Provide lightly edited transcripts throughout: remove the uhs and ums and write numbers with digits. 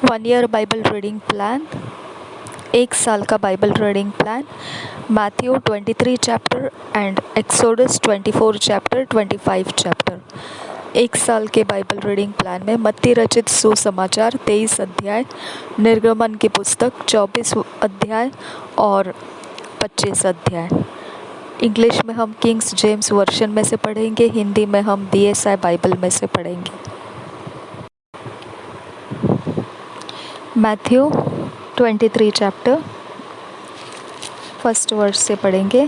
1 year Bible reading plan, 1 साल का Bible reading plan, Matthew 23 chapter and exodus 24 chapter 25 chapter. 1 साल के Bible reading plan में मत्ती रचित सुसमाचार 23 अध्याय, निर्गमन की पुस्तक 24 अध्याय और 25 अध्याय। इंग्लिश में हम किंग्स जेम्स वर्शन में से पढ़ेंगे, हिंदी में हम BSI बाइबल में से पढ़ेंगे। मैथ्यू 23 चैप्टर फर्स्ट वर्स से पढ़ेंगे।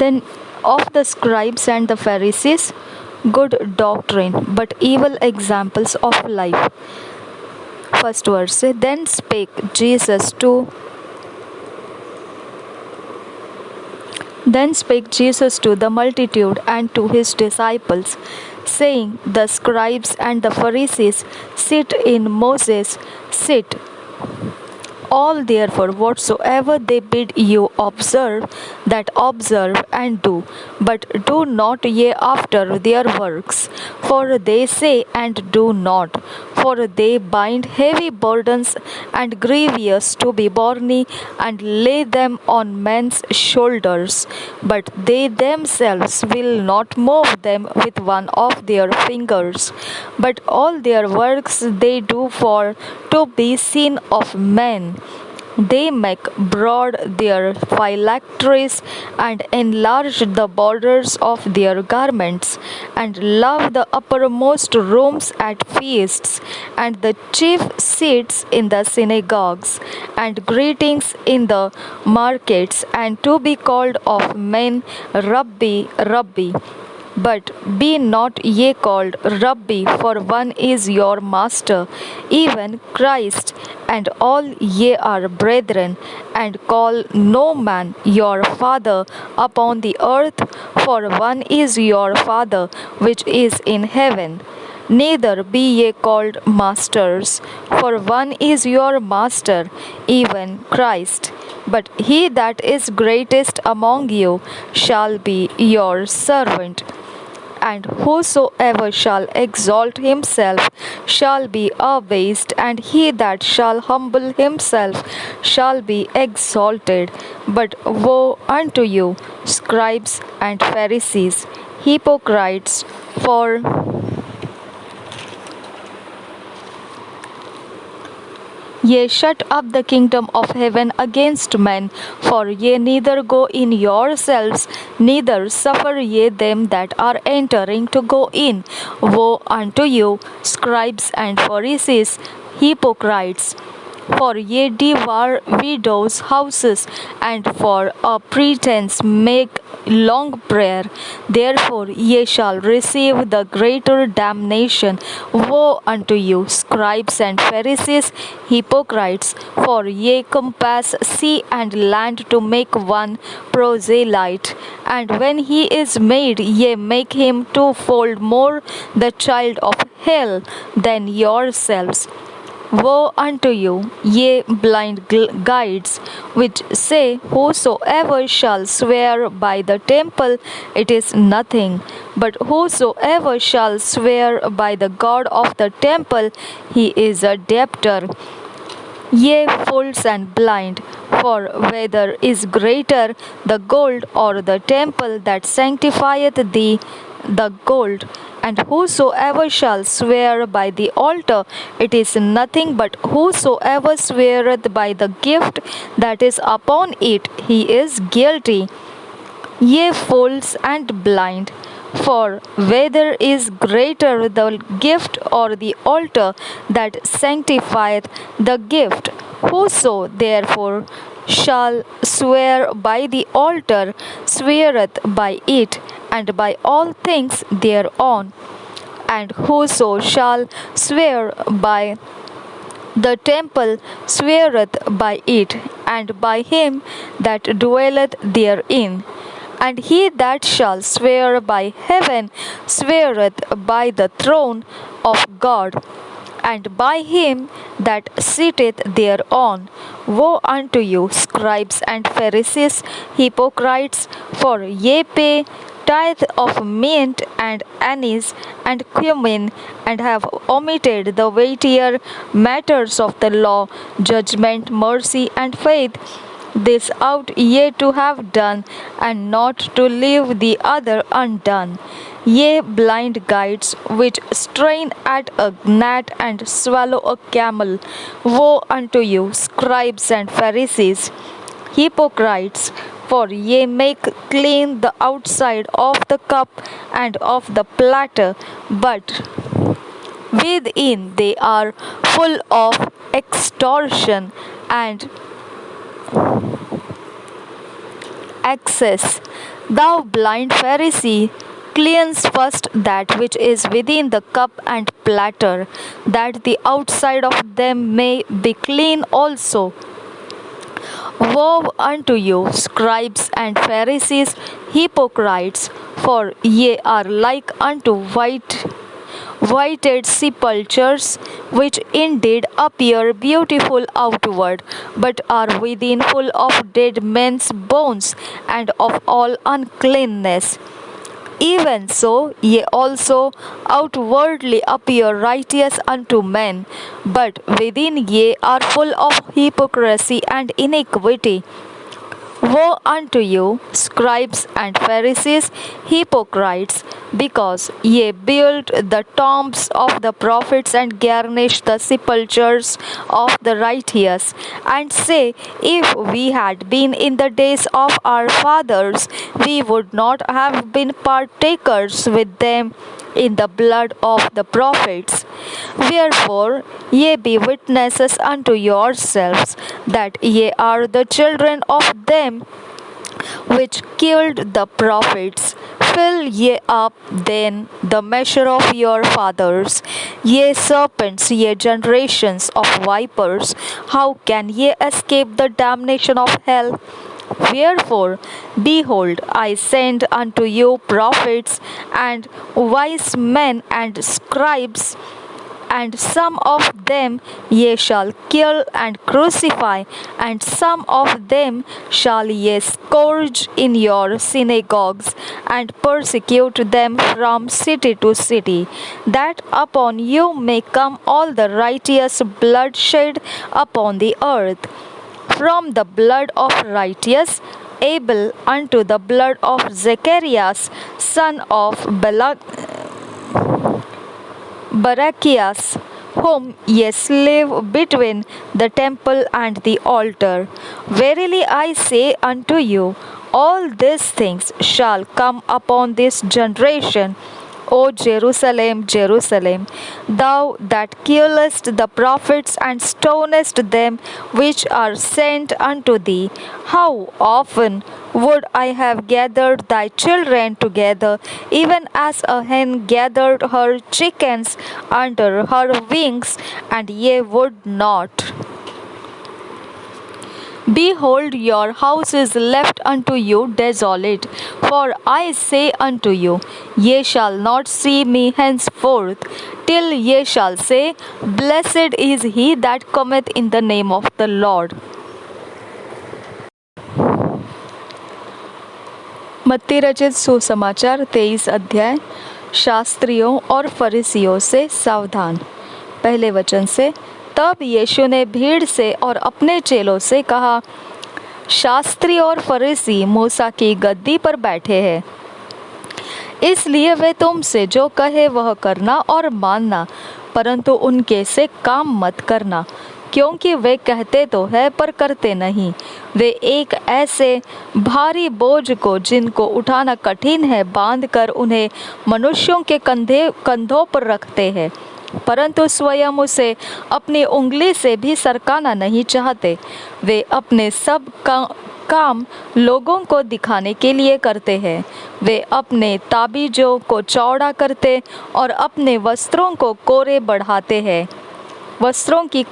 Then of the scribes and the Pharisees, good doctrine, but evil examples of life. First verse. Then spake Jesus to the multitude and to his disciples, saying, The scribes and the Pharisees sit in Moses' seat. All therefore whatsoever they bid you observe, that observe and do, but do not ye after their works. For they say and do not. For they bind heavy burdens and grievous to be borne, and lay them on men's shoulders, but they themselves will not move them with one of their fingers. But all their works they do for to be seen of men. They make broad their phylacteries, and enlarge the borders of their garments, and love the uppermost rooms at feasts, and the chief seats in the synagogues, and greetings in the markets, and to be called of men, Rabbi, Rabbi. But be not ye called Rabbi, for one is your master, even Christ, and all ye are brethren. And call no man your father upon the earth, for one is your Father which is in heaven. Neither be ye called masters, for one is your master, even Christ. But he that is greatest among you shall be your servant. And whosoever shall exalt himself shall be abased, and he that shall humble himself shall be exalted. But woe unto you, scribes and Pharisees, hypocrites! For ye shut up the kingdom of heaven against men, for ye neither go in yourselves, neither suffer ye them that are entering to go in. Woe unto you, scribes and Pharisees, hypocrites! For ye devour widows' houses, and for a pretense make long prayer. Therefore ye shall receive the greater damnation. Woe unto you, scribes and Pharisees, hypocrites! For ye compass sea and land to make one proselyte, and when he is made, ye make him twofold more the child of hell than yourselves. Woe unto you, ye blind guides, which say, Whosoever shall swear by the temple, it is nothing. But whosoever shall swear by the God of the temple, he is a debtor. Ye fools and blind! For whether is greater, the gold or the temple that sanctifieth thee, the gold? And whosoever shall swear by the altar, it is nothing. But whosoever sweareth by the gift that is upon it, he is guilty. Ye fools and blind! For whether is greater, the gift or the altar that sanctifieth the gift? Whoso therefore shall swear by the altar sweareth by it, and by all things thereon. And whoso shall swear by the temple sweareth by it, and by him that dwelleth therein. And he that shall swear by heaven sweareth by the throne of God, and by him that sitteth thereon. Woe unto you, scribes and Pharisees, hypocrites! For ye pay tithe of mint and anise and cumin, and have omitted the weightier matters of the law, judgment, mercy, and faith. This ought ye to have done, and not to leave the other undone. Ye blind guides, which strain at a gnat and swallow a camel, woe unto you, scribes and Pharisees, hypocrites! For ye make clean the outside of the cup and of the platter, but within they are full of extortion and excess. Thou blind Pharisee, cleanse first that which is within the cup and platter, that the outside of them may be clean also. Woe unto you, scribes and Pharisees, hypocrites! For ye are like unto whited sepulchres, which indeed appear beautiful outward, but are within full of dead men's bones and of all uncleanness. Even so, ye also outwardly appear righteous unto men, but within ye are full of hypocrisy and iniquity. Woe unto you, scribes and Pharisees, hypocrites! Because ye build the tombs of the prophets and garnish the sepulchres of the righteous, and say, If we had been in the days of our fathers, we would not have been partakers with them in the blood of the prophets. Wherefore, ye be witnesses unto yourselves that ye are the children of them which killed the prophets. Fill ye up then the measure of your fathers. Ye serpents, ye generations of vipers, how can ye escape the damnation of hell? Wherefore, behold, I send unto you prophets and wise men and scribes, and some of them ye shall kill and crucify, and some of them shall ye scourge in your synagogues, and persecute them from city to city, that upon you may come all the righteous blood shed upon the earth, from the blood of righteous Abel unto the blood of Zacharias, son of Barachias, whom ye slew between the temple and the altar. Verily I say unto you, all these things shall come upon this generation. O Jerusalem, Jerusalem, thou that killest the prophets and stonest them which are sent unto thee, how often would I have gathered thy children together, even as a hen gathered her chickens under her wings, and ye would not. Behold, your house is left unto you desolate. For I say unto you, ye shall not see me henceforth, till ye shall say, Blessed is he that cometh in the name of the Lord. मत्ती रचित सुसमाचार 23 अध्याय। शास्त्रियों और फरीसियों से सावधान। पहले वचन से, तब यीशु ने भीड़ से और अपने चेलों से कहा, शास्त्री और फरीसी मूसा की गद्दी पर बैठे हैं, इसलिए वे तुमसे जो कहे वह करना और मानना, परंतु उनके से काम मत करना, क्योंकि वे कहते तो है पर करते नहीं। वे एक ऐसे भारी बोझ को जिनको उठाना कठिन है बांधकर उन्हें मनुष्यों के कंधों पर रखते हैं, परंतु स्वयं उसे अपनी उंगली से भी सरकाना नहीं चाहते। वे अपने सब काम लोगों को दिखाने के लिए करते हैं। वे अपने ताबीजों को चौड़ा करते और अपने वस्त्रों की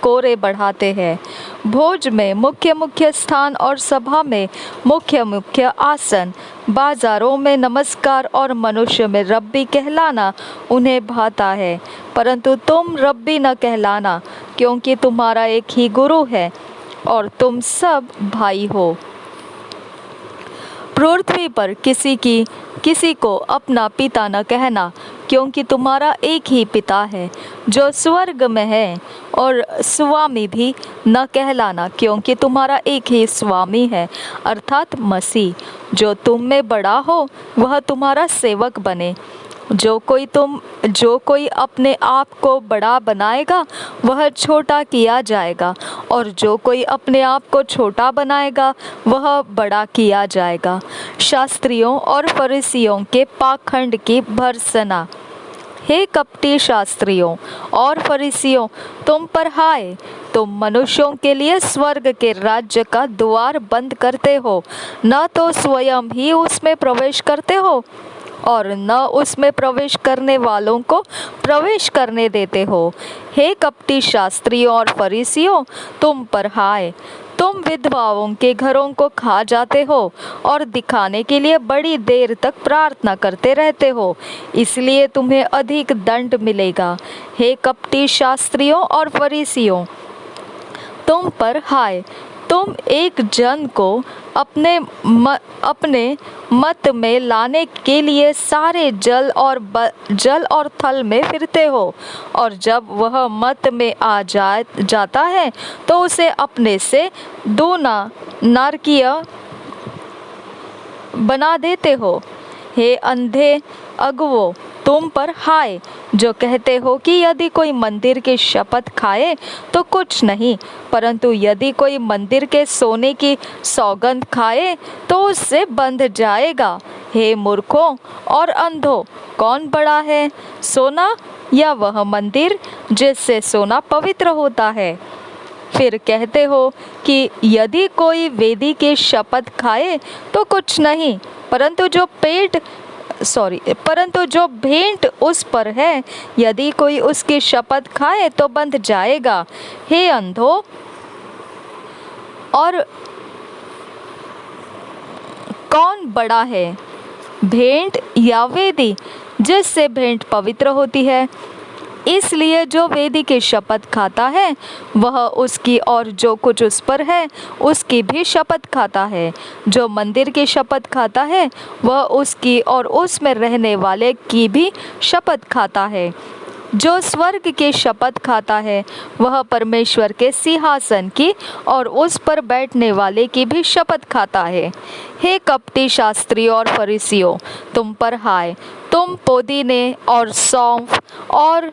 कोरे बढ़ाते हैं। भोज में मुख्य मुख्य स्थान और सभा में मुख्य मुख्य आसन, बाजारों में नमस्कार और मनुष्य में रब्बी कहलाना उन्हें भाता है, परंतु तुम रब्बी न कहलाना, क्योंकि तुम्हारा एक ही गुरु है और तुम सब भाई हो। पृथ्वी पर किसी को अपना पिता न कहना, क्योंकि तुम्हारा एक ही पिता है जो स्वर्ग में है, और स्वामी भी न कहलाना, क्योंकि तुम्हारा एक ही स्वामी है अर्थात मसीह। जो तुम में बड़ा हो वह तुम्हारा सेवक बने। जो कोई अपने आप को बड़ा बनाएगा वह छोटा किया जाएगा, और जो कोई अपने आप को छोटा बनाएगा वह बड़ा किया जाएगा। शास्त्रियों और फरीसियों के पाखंड की भर्त्सना। हे कपटी शास्त्रियों और फरीसियों, तुम पर हाय, तुम मनुष्यों के लिए स्वर्ग के राज्य का द्वार बंद करते हो, न तो स्वयं ही उसमें प्रवेश करते हो और न उसमें प्रवेश करने वालों को प्रवेश करने देते हो। हे कपटी शास्त्रियों और फरीसियों, तुम पर हाय, तुम विधवाओं के घरों को खा जाते हो और दिखाने के लिए बड़ी देर तक प्रार्थना करते रहते हो, इसलिए तुम्हें अधिक दंड मिलेगा। हे कपटी शास्त्रियों और फरीसियों, तुम पर हाय, तुम एक जन को अपने मत में लाने के लिए सारे जल और थल में फिरते हो, और जब वह मत में आ जाता है तो उसे अपने से दूना नारकीय बना देते हो। हे अंधे अगुवो, तुम पर हाय, जो कहते हो कि यदि कोई मंदिर की शपथ खाए तो कुछ नहीं, परंतु यदि कोई मंदिर के सोने की सौगंध खाए तो उससे बंध जाएगा। हे मूर्खों और अंधों, कौन बड़ा है, सोना या वह मंदिर जिससे सोना पवित्र होता है? फिर कहते हो कि यदि कोई वेदी की शपथ खाए तो कुछ नहीं, परंतु जो भेंट उस पर है, यदि कोई उसकी शपथ खाए तो बंध जाएगा। हे अंधों और कौन बड़ा है, भेंट या वेदी जिससे भेंट पवित्र होती है? इसलिए जो वेदी की शपथ खाता है वह उसकी और जो कुछ उस पर है उसकी भी शपथ खाता है। जो मंदिर की शपथ खाता है वह उसकी और उसमें रहने वाले की भी शपथ खाता है। जो स्वर्ग की शपथ खाता है वह परमेश्वर के सिंहासन की और उस पर बैठने वाले की भी शपथ खाता है। हे कपटी शास्त्रियों और फरीसियों, तुम पर हाय, तुम पुदीने और सौंफ और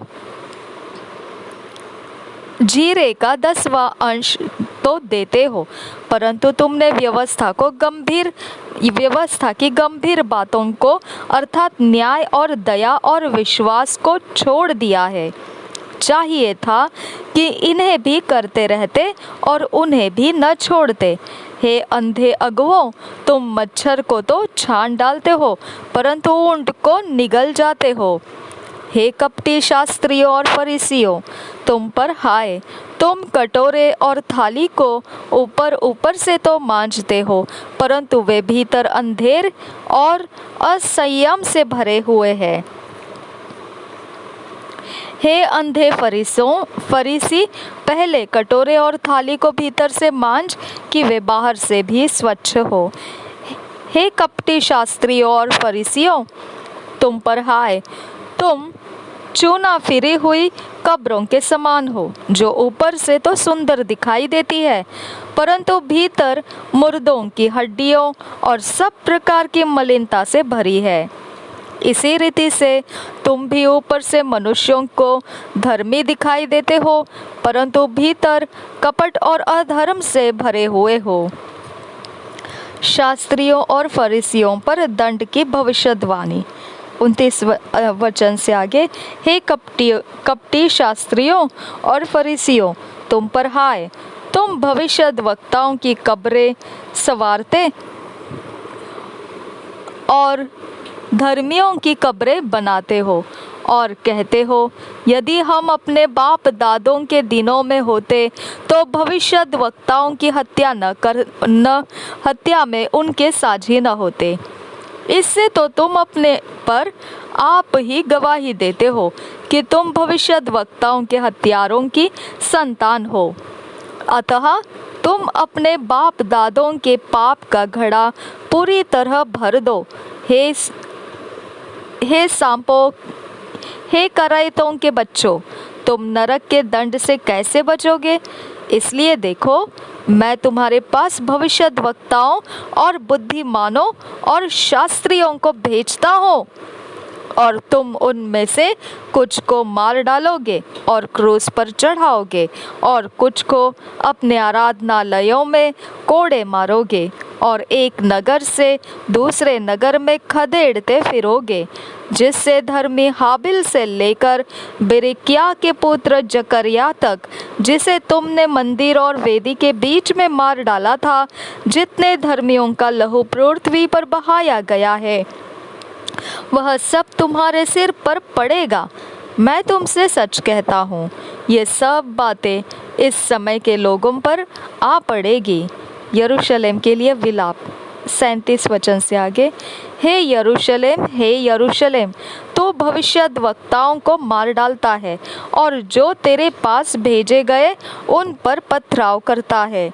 जीरे का 10वां अंश तो देते हो, परंतु तुमने व्यवस्था की गंभीर बातों को अर्थात न्याय और दया और विश्वास को छोड़ दिया है। चाहिए था कि इन्हें भी करते रहते और उन्हें भी न छोड़ते। हे अंधे अगुवों, तुम मच्छर को तो छान डालते हो परंतु ऊंट को निगल जाते हो। हे कपटी शास्त्रियों और फरीसियों, तुम पर हाय, तुम कटोरे और थाली को ऊपर से तो मांजते हो, परंतु वे भीतर अंधेर और असंयम से भरे हुए हैं। हे अंधे फरीसी, पहले कटोरे और थाली को भीतर से मांज कि वे बाहर से भी स्वच्छ हो। हे कपटी शास्त्रियों और फरीसियों, तुम पर हाय, तुम चूना फिरी हुई कब्रों के समान हो, जो ऊपर से तो सुंदर दिखाई देती है परंतु भीतर मुर्दों की हड्डियों और सब प्रकार की मलिनता से भरी है। इसी रीति से तुम भी ऊपर से मनुष्यों को धर्मी दिखाई देते हो परंतु भीतर कपट और अधर्म से भरे हुए हो। शास्त्रियों और फरीसियों पर दंड की भविष्यवाणी। 29 वचन से आगे, हे कपटी शास्त्रियों और फरीसियों, तुम पर हाय, तुम भविष्यद्वक्ताओं की कब्रें संवारते और धर्मियों की कब्रें बनाते हो और कहते हो, यदि हम अपने बाप दादों के दिनों में होते तो भविष्यद्वक्ताओं की हत्या में उनके साझी न होते। इससे तो तुम अपने पर आप ही गवाही देते हो कि तुम भविष्यद्वक्ताओं के हत्यारों की संतान हो। अतः तुम अपने बाप दादों के पाप का घड़ा पूरी तरह भर दो। हे सांपों, हे कराइतों के बच्चों, तुम नरक के दंड से कैसे बचोगे? इसलिए देखो, मैं तुम्हारे पास भविष्यद्वक्ताओं और बुद्धिमानों और शास्त्रियों को भेजता हूँ, और तुम उनमें से कुछ को मार डालोगे और क्रूस पर चढ़ाओगे, और कुछ को अपने आराधनालयों में कोड़े मारोगे, और एक नगर से दूसरे नगर में खदेड़ते फिरोगे, जिससे धर्मी हाबिल से लेकर बिरिक्या के पुत्र जकरिया तक, जिसे तुमने मंदिर और वेदी के बीच में मार डाला था, जितने धर्मियों का लहू पृथ्वी पर बहाया गया है, वह सब तुम्हारे सिर पर पड़ेगा। मैं तुमसे सच कहता हूँ, ये सब बातें इस समय के लोगों पर आ पड़ेगी। यरूशलेम के लिए विलाप। 37 वचन से आगे, हे यरूशलेम, हे यरूशलेम, तो भविष्यद्वक्ताओं को मार डालता है और जो तेरे पास भेजे गए उन पर पथराव करता है।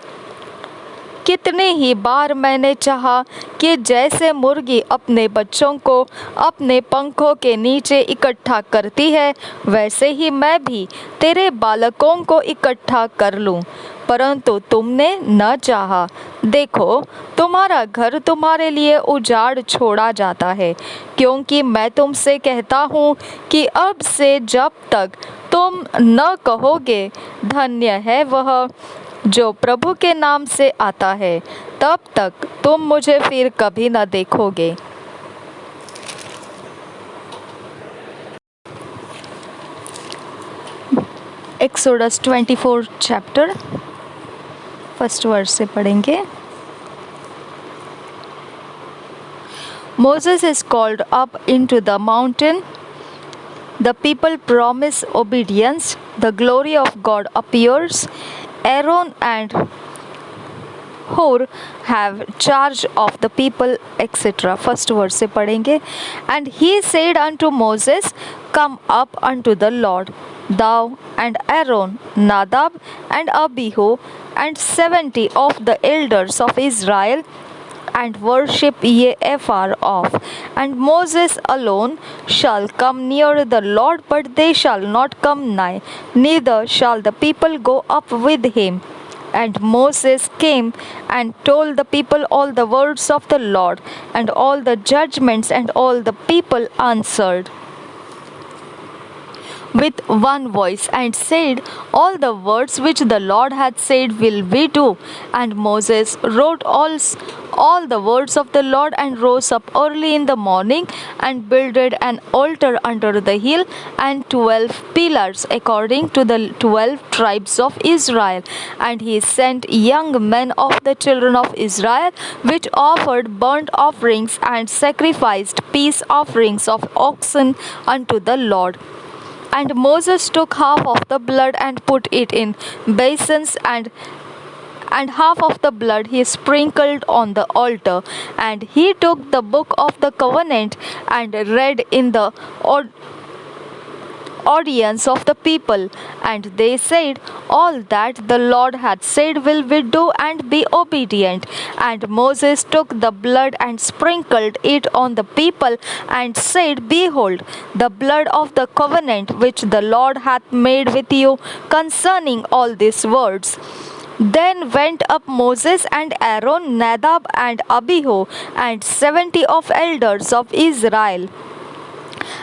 कितने ही बार मैंने चाहा कि जैसे मुर्गी अपने बच्चों को अपने पंखों के नीचे इकट्ठा करती है, वैसे ही मैं भी तेरे बालकों को इकट्ठा कर लूं, परंतु तुमने न चाहा। देखो, तुम्हारा घर तुम्हारे लिए उजाड़ छोड़ा जाता है, क्योंकि मैं तुमसे कहता हूँ कि अब से जब तक तुम न कहोगे, धन्य है वह जो प्रभु के नाम से आता है, तब तक तुम मुझे फिर कभी न देखोगे। एक्सोडस 24 चैप्टर 1 वर्स से पढ़ेंगे। Moses is called up into the mountain. The people promise obedience. The glory of God appears. Aaron and Hur have charge of the people, etc. 1 verse से पढ़ेंगे। And he said unto Moses, Come up unto the Lord, thou and Aaron, Nadab and Abihu, and 70 of the elders of Israel, and worship ye afar off. And Moses alone shall come near the Lord, but they shall not come nigh, neither shall the people go up with him. And Moses came and told the people all the words of the Lord, and all the judgments, and all the people answered with one voice, and said, All the words which the Lord hath said will we do. And Moses wrote all the words of the Lord, and rose up early in the morning, and builded an altar under the hill, and 12 pillars according to the 12 tribes of Israel. And he sent young men of the children of Israel, which offered burnt offerings and sacrificed peace offerings of oxen unto the Lord. And Moses took half of the blood and put it in basins, and half of the blood he sprinkled on the altar. And he took the book of the covenant and read in the audience of the people. And they said, All that the Lord hath said will we do, and be obedient. And Moses took the blood and sprinkled it on the people, and said, Behold, the blood of the covenant which the Lord hath made with you concerning all these words. Then went up Moses and Aaron, Nadab and Abihu, and 70 of elders of Israel.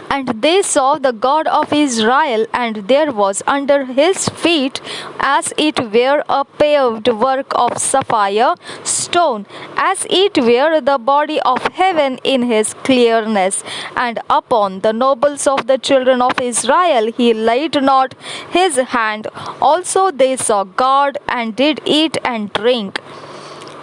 And they saw the God of Israel, and there was under his feet as it were a paved work of sapphire stone, as it were the body of heaven in his clearness. And upon the nobles of the children of Israel he laid not his hand. Also they saw God, and did eat and drink.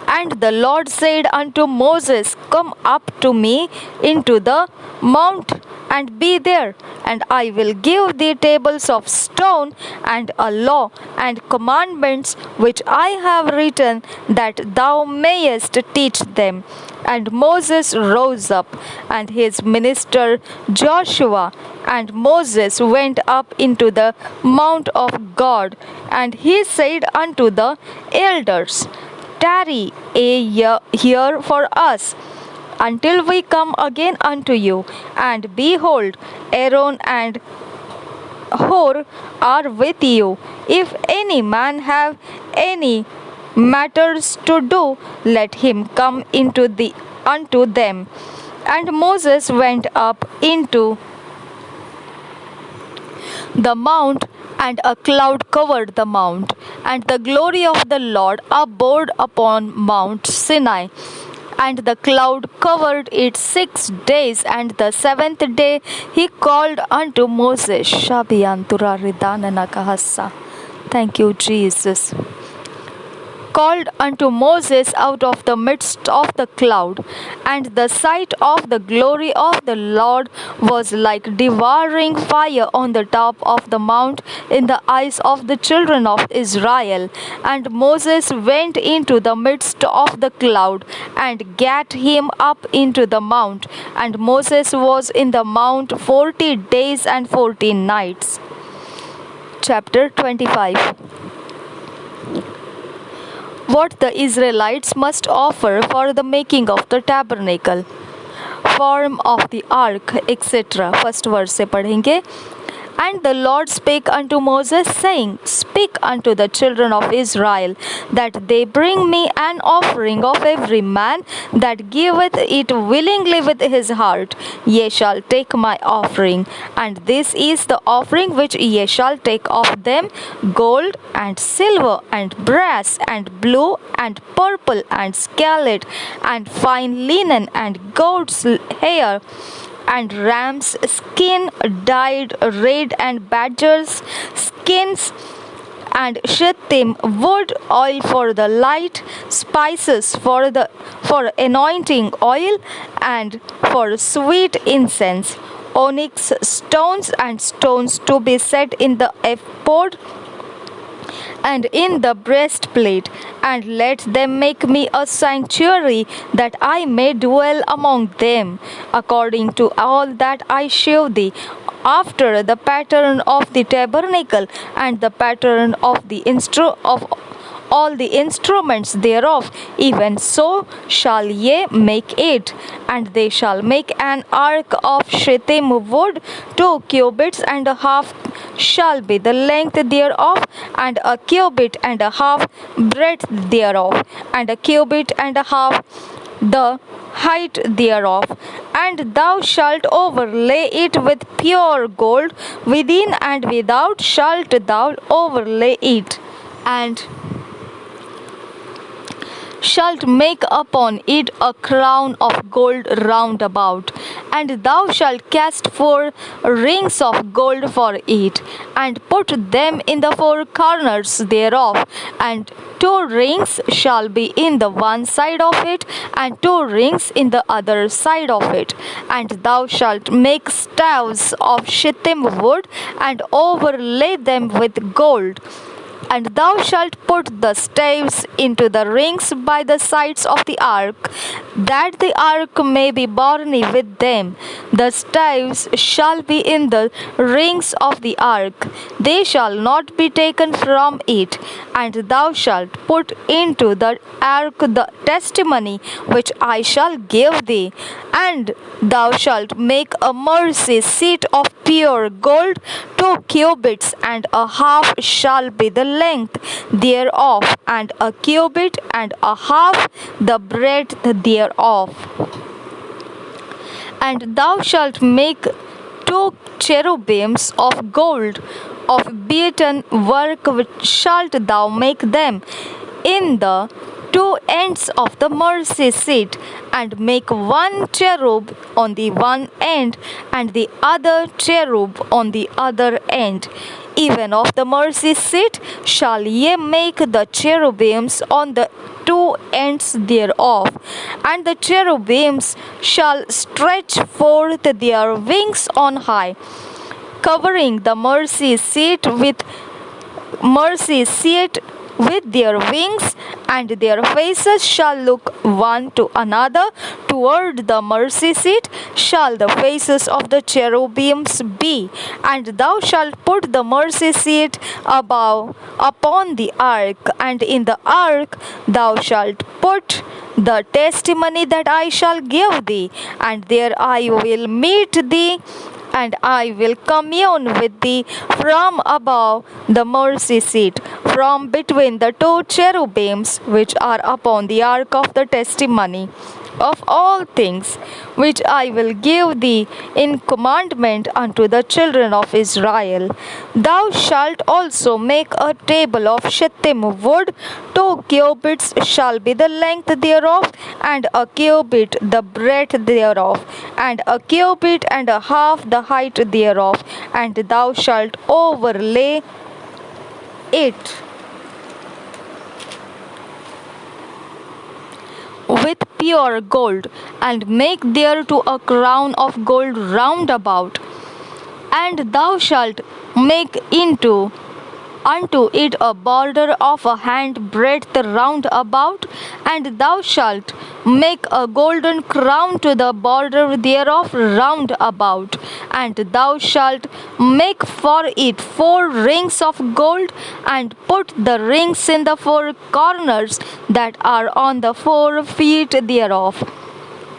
And the Lord said unto Moses, Come up to me into the mount, and be there, and I will give thee tables of stone, and a law and commandments which I have written, that thou mayest teach them. And Moses rose up, and his minister Joshua and Moses went up into the mount of God. And he said unto the elders, Tarry a year here for us, until we come again unto you. And behold, Aaron and Hur are with you. If any man have any matters to do, let him come unto them. And Moses went up into the mount, and a cloud covered the mount, and the glory of the Lord abode upon Mount Sinai. And the cloud covered it 6 days, and the seventh day he called unto Moses. Shabiyantura Ridanana Kahasa. Thank you, Jesus. Called unto Moses out of the midst of the cloud, and the sight of the glory of the Lord was like devouring fire on the top of the mount in the eyes of the children of Israel. And Moses went into the midst of the cloud, and gat him up into the mount. And Moses was in the mount 40 days and 40 nights. Chapter 25. What the Israelites must offer for the making of the tabernacle, form of the ark, etc. First verse से पढ़ेंगे. And the Lord spake unto Moses, saying, Speak unto the children of Israel, that they bring me an offering of every man that giveth it willingly with his heart. Ye shall take my offering. And this is the offering which ye shall take of them: gold and silver and brass and blue and purple and scarlet and fine linen and goat's hair and ram's skin dyed red and badger's skins and shittim wood, oil for the light, spices for anointing oil and for sweet incense, onyx stones and stones to be set in the ephod and in the breastplate. And let them make me a sanctuary, that I may dwell among them, according to all that I shew thee, after the pattern of the tabernacle and the pattern of all the instruments thereof, even so shall ye make it. And they shall make an ark of shittim wood, 2 cubits and a half shall be the length thereof, and a cubit and a half breadth thereof, and a cubit and a half the height thereof. And thou shalt overlay it with pure gold, within and without shalt thou overlay it, and shalt make upon it a crown of gold round about. And thou shalt cast 4 rings of gold for it, and put them in the 4 corners thereof. And 2 rings shall be in the one side of it, and 2 rings in the other side of it. And thou shalt make staves of shittim wood, and overlay them with gold. And thou shalt put the staves into the rings by the sides of the ark, that the ark may be borne with them. The staves shall be in the rings of the ark, they shall not be taken from it. And thou shalt put into the ark the testimony which I shall give thee. And thou shalt make a mercy seat of pure gold, 2 cubits and a half shall be the length thereof, and a cubit and a half the breadth thereof. And thou shalt make 2 cherubims of gold, of beaten work, which shalt thou make them. In the two ends of the mercy seat, and make one cherub on the one end, and the other cherub on the other end. Even of the mercy seat shall ye make the cherubims on the two ends thereof, and the cherubims shall stretch forth their wings on high, covering the mercy seat with their wings, and their faces shall look one to another. Toward the mercy seat shall the faces of the cherubims be. And thou shalt put the mercy seat above upon the ark, and in the ark thou shalt put the testimony that I shall give thee, and there I will meet thee, and I will commune with thee from above the mercy seat, from between the two cherubims which are upon the ark of the testimony of all things, which I will give thee in commandment unto the children of Israel. Thou shalt also make a table of shittim wood. 2 cubits shall be the length thereof, and a cubit the breadth thereof, and a cubit and a half the height thereof, and thou shalt overlay it with pure gold, and make thereto a crown of gold round about. And thou shalt make unto it a border of a hand breadth round about, and thou shalt make a golden crown to the border thereof round about. And thou shalt make for it 4 rings of gold, and put the rings in the 4 corners that are on the 4 feet thereof.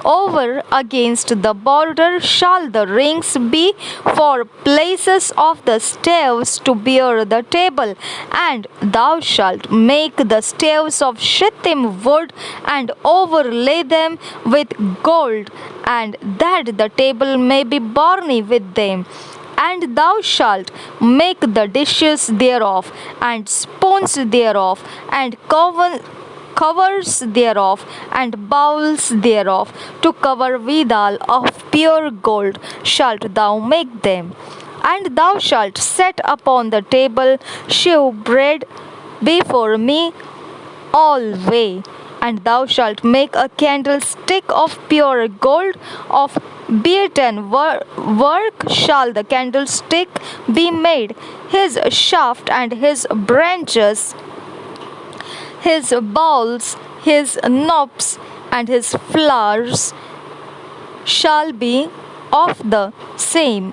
Over against the border shall the rings be for places of the staves to bear the table. And thou shalt make the staves of shittim wood, and overlay them with gold, and that the table may be borne with them. And thou shalt make the dishes thereof, and spoons thereof, and covers thereof, and bowls thereof, to cover withal of pure gold shalt thou make them. And thou shalt set upon the table shew bread before me alway. And thou shalt make a candlestick of pure gold, of beaten work shall the candlestick be made. His shaft and his branches, his bowls, his knobs, and his flowers shall be of the same,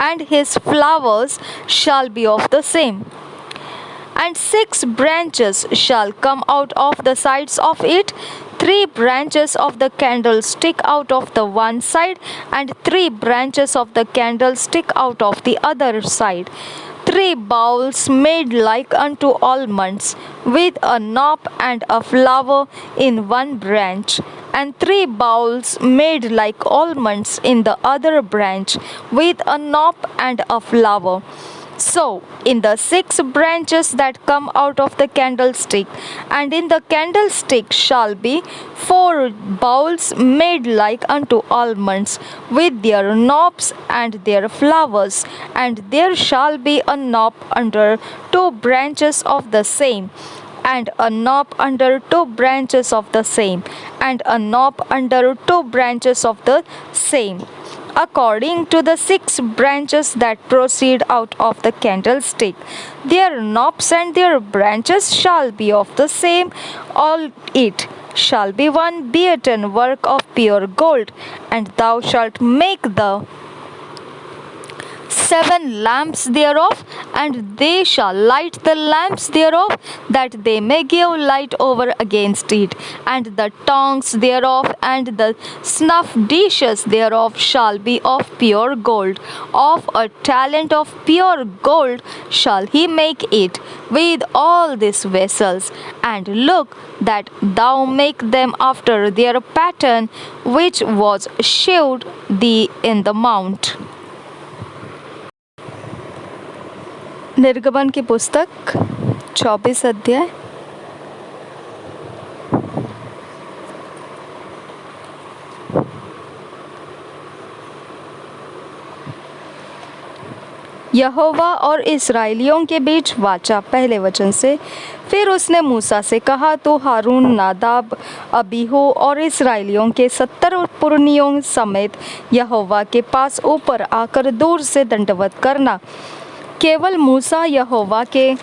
and his flowers shall be of the same. And 6 branches shall come out of the sides of it, 3 branches of the candlestick out of the one side, and 3 branches of the candlestick out of the other side. 3 bowls made like unto almonds, with a knob and a flower in one branch, and 3 bowls made like almonds in the other branch, with a knob and a flower. So, in the 6 branches that come out of the candlestick, and in the candlestick shall be 4 bowls made like unto almonds, with their knobs and their flowers, and there shall be a knob under 2 branches of the same, and a knob under 2 branches of the same, and a knob under 2 branches of the same, according to the 6 branches that proceed out of the candlestick. Their knobs and their branches shall be of the same. All it shall be one beaten work of pure gold. And thou shalt make the 7 lamps thereof, and they shall light the lamps thereof, that they may give light over against it. And the tongs thereof and the snuff dishes thereof shall be of pure gold. Of a talent of pure gold shall he make it, with all these vessels. And look that thou make them after their pattern, which was shewed thee in the mount. निर्गमन की पुस्तक 24 अध्याय यहोवा और इस्राएलियों के बीच वाचा। पहले वचन से, फिर उसने मूसा से कहा, तू हारून, नादाब, अबीहू और इस्राएलियों के 70 पुरनियों समेत यहोवा के पास ऊपर आकर दूर से दंडवत करना। केवल मूसा यहोवा के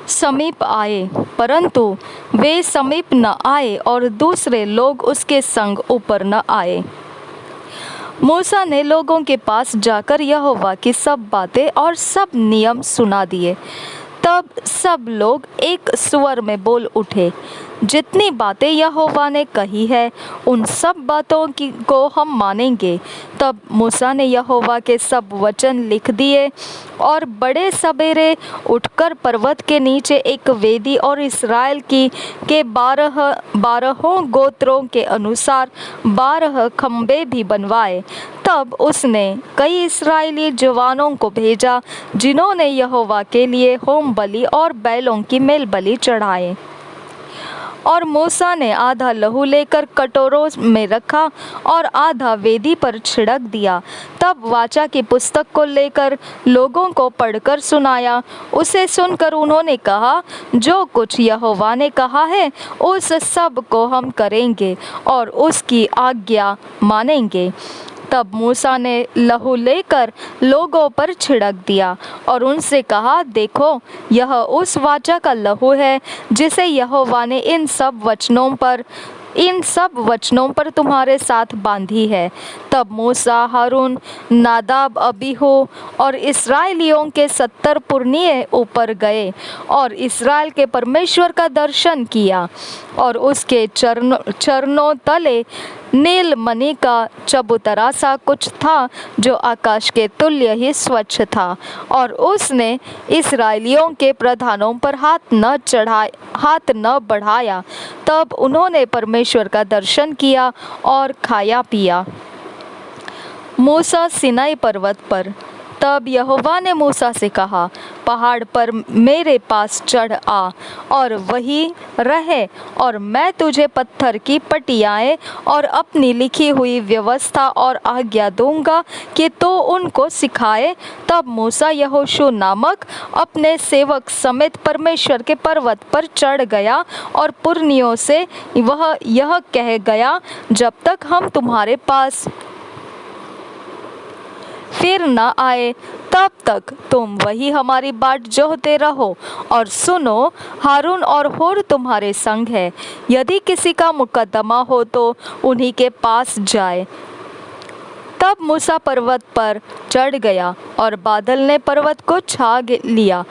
समीप आए, परंतु वे समीप न आए और दूसरे लोग उसके संग ऊपर न आए। मूसा ने लोगों के पास जाकर यहोवा की सब बातें और सब नियम सुना दिए। तब सब लोग एक स्वर में बोल उठे, जितनी बातें यहोवा ने कही है उन सब बातों को हम मानेंगे। तब मूसा ने यहोवा के सब वचन लिख दिए और बड़े सबेरे उठकर पर्वत के नीचे एक वेदी और इस्राएल के 12 गोत्रों के अनुसार 12 खम्भे भी बनवाए। तब उसने कई इस्राएली जवानों को भेजा, जिन्होंने यहोवा के लिए होम बलि और बैलों की मेल बलि चढ़ाए। और मूसा ने आधा लहू लेकर कटोरों में रखा और आधा वेदी पर छिड़क दिया। तब वाचा की पुस्तक को लेकर लोगों को पढ़कर सुनाया। उसे सुनकर उन्होंने कहा, जो कुछ यहोवा ने कहा है उस सब को हम करेंगे और उसकी आज्ञा मानेंगे। तब मूसा ने लहू लेकर लोगों पर छिड़क दिया और उनसे कहा, देखो, यह उस वाचा का लहू है जिसे यहोवा ने इन सब वचनों पर तुम्हारे साथ बांधी है। तब मूसा, हारून, नादाब, अबीहू और इस्राएलियों के 70 पुरनिये ऊपर गए और इस्राएल के परमेश्वर का दर्शन किया। और उसके चरणों तले नीलमणि का चबूतरा सा कुछ था, जो आकाश के तुल्य ही स्वच्छ था। और उसने इस्राएलियों के प्रधानों पर हाथ न बढ़ाया। तब उन्होंने परमेश्वर का दर्शन किया और खाया पिया। मूसा सिनाई पर्वत पर। तब यहोवा ने मूसा से कहा, पहाड़ पर मेरे पास चढ़ आ और वहीं रहे, और मैं तुझे पत्थर की पटियाएं और अपनी लिखी हुई व्यवस्था और आज्ञा दूंगा कि तू उनको सिखाए। तब मूसा यहोशू नामक अपने सेवक समेत परमेश्वर के पर्वत पर चढ़ गया और पुरनियों से वह यह कह गया, जब तक हम तुम्हारे पास फिर न आए तब तक तुम वही हमारी बाट जोहते रहो। और सुनो, हारून और हूर तुम्हारे संग है। यदि किसी का मुकद्दमा हो तो उन्हीं के पास जाए। तब मूसा पर्वत पर चढ़ गया और बादल ने पर्वत को छा लिया।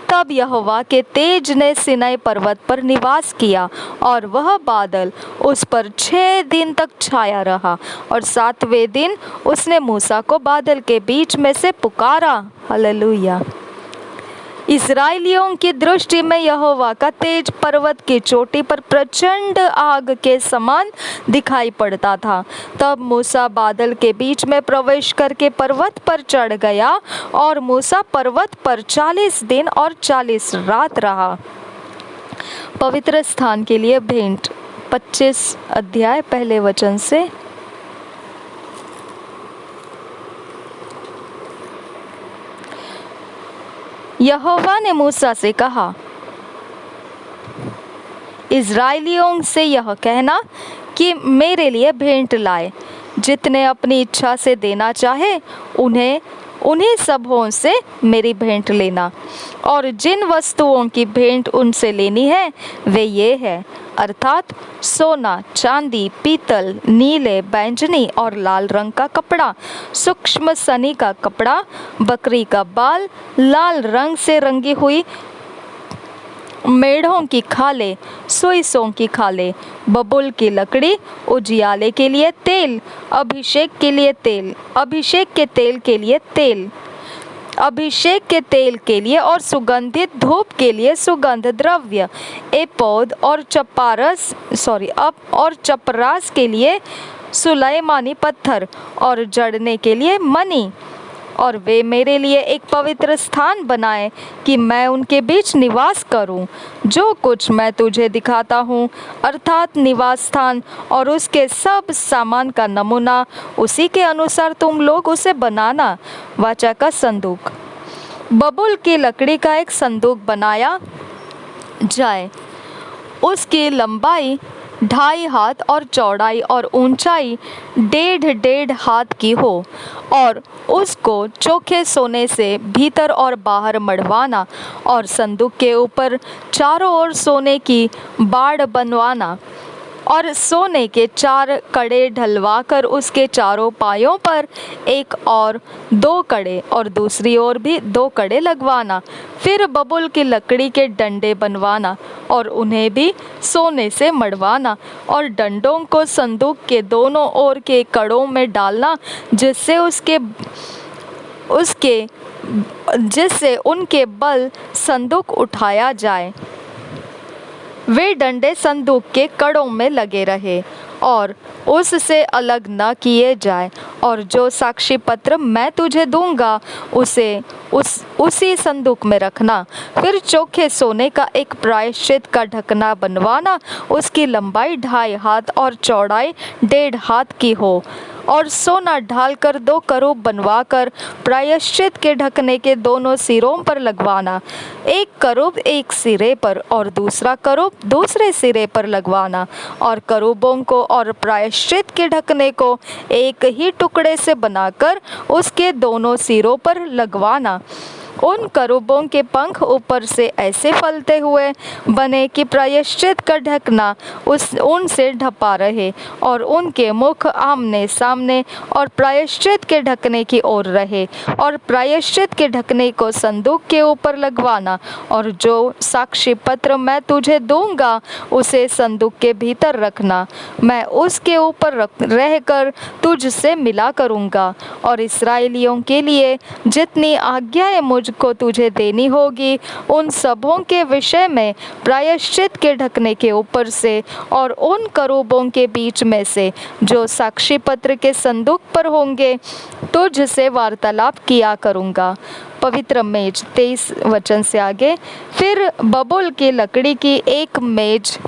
तब यहोवा के तेज ने सिनाई पर्वत पर निवास किया और वह बादल उस पर 6 दिन तक छाया रहा। और 7वें दिन उसने मूसा को बादल के बीच में से पुकारा। हालेलुया। इस्राएलियों की दृष्टि में यहोवा का तेज पर्वत की चोटी पर प्रचंड आग के समान दिखाई पड़ता था। तब मूसा बादल के बीच में प्रवेश करके पर्वत पर चढ़ गया और मूसा पर्वत पर 40 दिन और 40 रात रहा। पवित्र स्थान के लिए भेंट 25 अध्याय पहले वचन से। यहोवा ने मूसा से कहा, इस्राएलियों से यह कहना कि मेरे लिए भेंट लाए। जितने अपनी इच्छा से देना चाहे उन्हीं सबों से मेरी भेंट लेना। और जिन वस्तुओं की भेंट उनसे लेनी है वे ये है, अर्थात सोना, चांदी, पीतल, नीले, बैंगनी और लाल रंग का कपड़ा, सूक्ष्म सनी का कपड़ा, बकरी का बाल, लाल रंग से रंगी हुई मेढ़ों की खालें, सुइसों की खालें, बबूल की लकड़ी, उजियाले के लिए तेल, अभिषेक के तेल के लिए और सुगंधित धूप के लिए सुगंध द्रव्य, एपोद और चपरास के लिए सुलैमानी पत्थर और जड़ने के लिए मणि और वे मेरे लिए एक पवित्र स्थान बनाए कि मैं उनके बीच निवास करूं। जो कुछ मैं तुझे दिखाता हूं, अर्थात निवास स्थान और उसके सब सामान का नमूना, उसी के अनुसार तुम लोग उसे बनाना। वाचा का संदूक। बबूल की लकड़ी का एक संदूक बनाया जाए। उसकी लंबाई 2.5 हाथ और चौड़ाई और ऊंचाई 1.5 हाथ की हो, और उसको चोखे सोने से भीतर और बाहर मढ़वाना, और संदूक के ऊपर चारों ओर सोने की बाड़ बनवाना, और सोने के 4 कड़े ढलवाकर उसके चारों पायों पर एक और 2 कड़े और दूसरी ओर भी 2 कड़े लगवाना। फिर बबूल की लकड़ी के डंडे बनवाना और उन्हें भी सोने से मढ़वाना, और डंडों को संदूक के दोनों ओर के कड़ों में डालना, जिससे उनके बल संदूक उठाया जाए। वे डंडे संदूक के कड़ों में लगे रहे और उससे अलग न किए जाए, और जो साक्षी पत्र मैं तुझे दूंगा उसी संदूक में रखना। फिर चोखे सोने का एक प्रायश्चित का ढकना बनवाना, उसकी लंबाई 2.5 हाथ और चौड़ाई 1.5 हाथ की हो, और सोना ढालकर 2 करूब बनवाकर प्रायश्चित के ढकने के दोनों सिरों पर लगवाना। एक करूब एक सिरे पर और दूसरा करूब दूसरे सिरे पर लगवाना, और करूबों को और प्रायश्चित के ढकने को एक ही टुकड़े से बनाकर उसके दोनों सिरों पर लगवाना। उन करूबों के पंख ऊपर से ऐसे फलते हुए बने कि प्रायश्चित का ढकना उनसे ढपा रहे, और उनके मुख आमने सामने और प्रायश्चित के ढकने की ओर रहे, और प्रायश्चित के ढकने को संदूक के ऊपर लगवाना। और जो साक्षी पत्र मैं तुझे दूंगा उसे संदूक के भीतर रखना। मैं उसके ऊपर रहकर तुझसे मिला करूंगा, और इस्राएलियों के लिए जितनी आज्ञाएं मुझको तुझे देनी होगी उन सबों के विषय में प्रायश्चित के ढकने के ऊपर से और उन करूबों के बीच में से जो साक्षी पत्र के संदूक पर होंगे तुझसे वार्तालाप किया करूंगा। पवित्र मेज 23 वचन से आगे। फिर बबूल की लकड़ी की एक मेज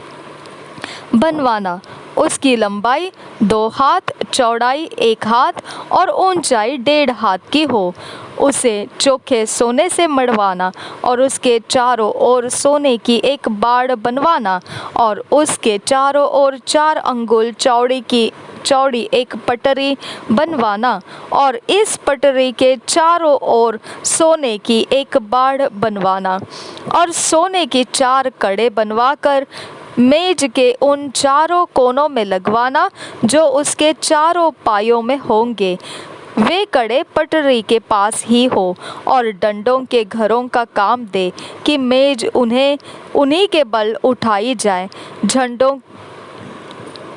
बनवाना, उसकी लंबाई 2 हाथ, चौड़ाई 1 हाथ और ऊंचाई 1.5 हाथ की हो। उसे चोखे सोने से मढ़वाना, और उसके चारों ओर सोने की एक बाड़ बनवाना, और उसके चारों ओर 4 अंगुल चौड़ी एक पटरी बनवाना, और इस पटरी के चारों ओर सोने की एक बाड़ बनवाना, और सोने की 4 कड़े बनवाकर मेज के उन चारों कोनों में लगवाना जो उसके चारों पायों में होंगे। वे कड़े पटरी के पास ही हो, और डंडों के घरों का काम दे कि मेज उन्हीं के बल उठाई जाए।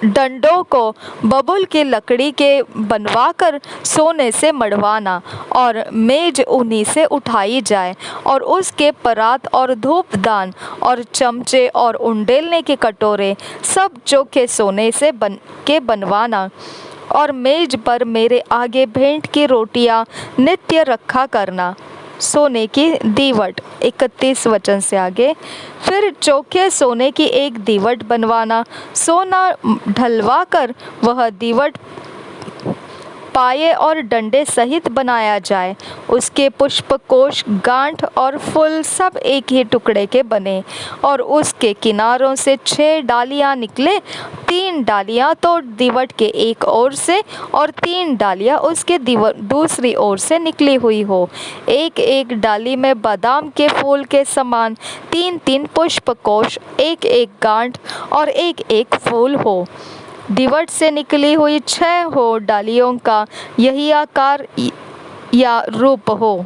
डंडों को बबूल की लकड़ी के बनवाकर सोने से मढ़वाना, और मेज उन्हीं से उठाई जाए, और उसके परात और धूपदान और चमचे और उंडेलने के कटोरे सब चोखे सोने से बनवाना। और मेज पर मेरे आगे भेंट की रोटियां नित्य रखा करना। सोने की दीवट 31 वचन से आगे। फिर चोखे सोने की एक दीवट बनवाना, सोना ढलवाकर वह दीवट पाये और डंडे सहित बनाया जाए। उसके पुष्पकोश, गांठ और फूल सब एक ही टुकड़े के बने, और उसके किनारों से 6 डालियां निकले। 3 डालियां तो दीवट के एक ओर से और 3 डालियां उसके दूसरी ओर से निकली हुई हो। एक एक डाली में बादाम के फूल के समान 3-3 पुष्पकोश, एक एक गांठ और एक एक फूल हो। दीवट से निकली हुई 6 हो डालियों का यही आकार या रूप हो,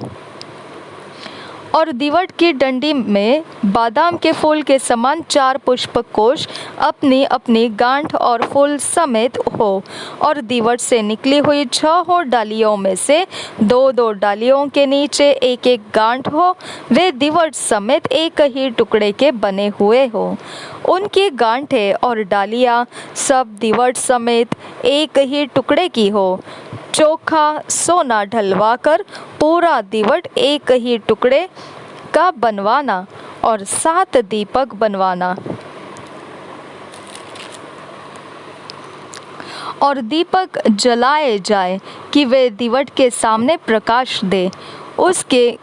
और दीवट की डंडी में बादाम के फूल के समान 4 पुष्पकोश अपनी अपनी गांठ और फूल समेत हो। और दीवट से निकली हुई 6 हो डालियों में से 2-2 डालियों के नीचे एक एक गांठ हो। वे दीवट समेत एक ही टुकड़े के बने हुए हो। उनकी गांठें और डालियां सब दीवट समेत एक ही टुकड़े की हो। चोखा सोना ढलवाकर पूरा दीवट एक ही टुकड़े का बनवाना और 7 दीपक बनवाना और दीपक जलाए जाए कि वे दीवट के सामने प्रकाश दे। उसके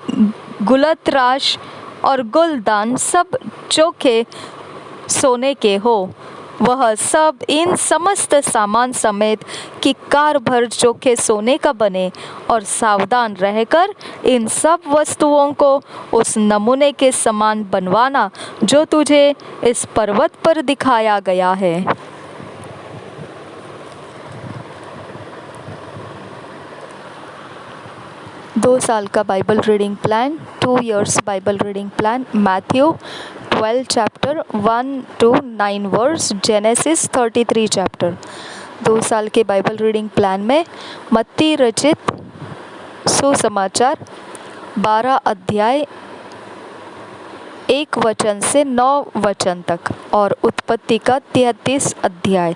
गुलतराश और गुलदान सब चोखे सोने के हो। वह सब इन समस्त सामान समेत किक्कार भर चोखे सोने का बने और सावधान रहकर इन सब वस्तुओं को उस नमूने के समान बनवाना जो तुझे इस पर्वत पर दिखाया गया है। 2 साल का Bible reading plan, 2 years Bible reading plan, Matthew 12 chapter 1 to 9 verse, Genesis 33 chapter. 2 साल के बाइबल रीडिंग प्लान में मत्ती रचित सुसमाचार 12 अध्याय 1 वचन से 9 वचन तक और उत्पत्ति का 33 अध्याय।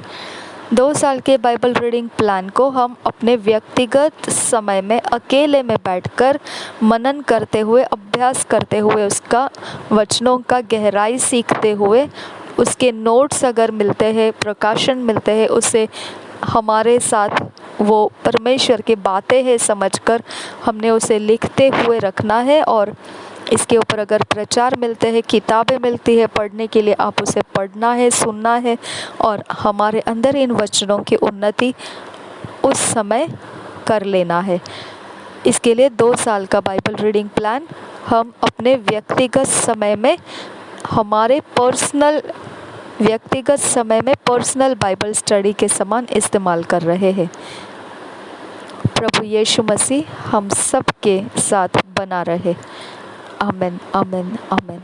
2 साल के बाइबल रीडिंग प्लान को हम अपने व्यक्तिगत समय में अकेले में बैठकर मनन करते हुए, अभ्यास करते हुए, उसका वचनों का गहराई सीखते हुए, उसके नोट्स अगर मिलते हैं, प्रकाशन मिलते हैं, उसे हमारे साथ वो परमेश्वर की बातें हैं समझकर हमने उसे लिखते हुए रखना है। और इसके ऊपर अगर प्रचार मिलते हैं, किताबें मिलती है पढ़ने के लिए, आप उसे पढ़ना है, सुनना है और हमारे अंदर इन वचनों की उन्नति उस समय कर लेना है। इसके लिए 2 साल का बाइबल रीडिंग प्लान हम अपने व्यक्तिगत समय में, हमारे व्यक्तिगत समय में पर्सनल बाइबल स्टडी के समान इस्तेमाल कर रहे हैं। प्रभु यीशु मसीह हम सब के साथ बना रहे। आमीन, आमीन, आमीन।